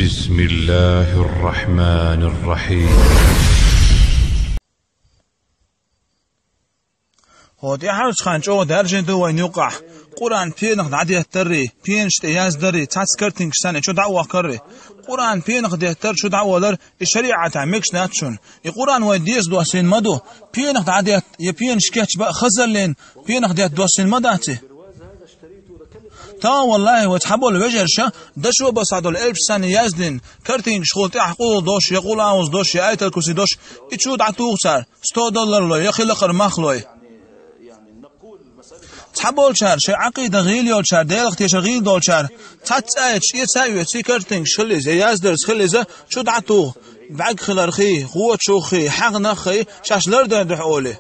بسم الله الرحمن الرحيم. هودي حرج خانجو درجة دو وينوقع قرآن بينق دعدي التري بينش تياز دري تاسكرتين كسانة شو دعوة كري قرآن بينق دي التر شو دعوة لر الشريعة تعمكش ناتشون القرآن ويديس دوسين مدو بينق دعدي يبينش كيتش بقى خزر لين بينق دي دوسين مداتي تا والله وتحبوا الوجرشة دشوا بصعدوا الألف سنة يازدين كرتين شغلتي حقول دوش يقول عاوز دوش يا آية الكرسي دوش يتشود عطوه صار $100 لو يخي لقر مخلوي تحبول شار شيء عقيدة غيل يول شار ديلخ تيش غيل دول شار تاتش يتساوي تي كرتين شليز يازدرس خليزة شود عطوه بعق خلرخي قوة شوخي حق نخي شاش لردن دحولي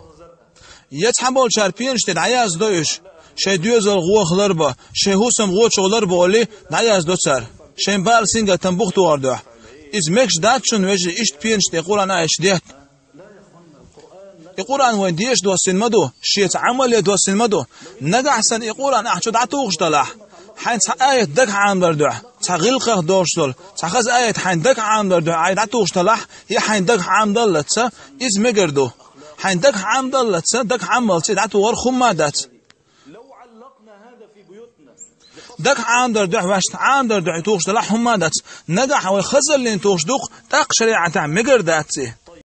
يتحبول شار بينش تدعياز دوش شيء ديوزل غوا خلربا شيء هوسم غوا شغلر بولي نعياز دوتسر شيء بال سينجا تنبوخ توارده إز مكش داتشون وجه إشت بينش تقول أنا إيش ديت يقول أن وين ديش دوسين مدو شيء عمل دوسين مدو نجح سن يقول أن أحشد عتوخش طلع حين آية دك عام دردع تغلق دوشتل تخز آية حين دك عام دردع عيد عتوخش طلع هي حين دك عام دلتسا إز مجردو حين دك عام دلتسا دك عمل تيد عتوار خمادات دك عام دردع واشت عام دردع توخش طلع همادات نجح ويخزل لين توخش دوق تاق شريعة مجرداتي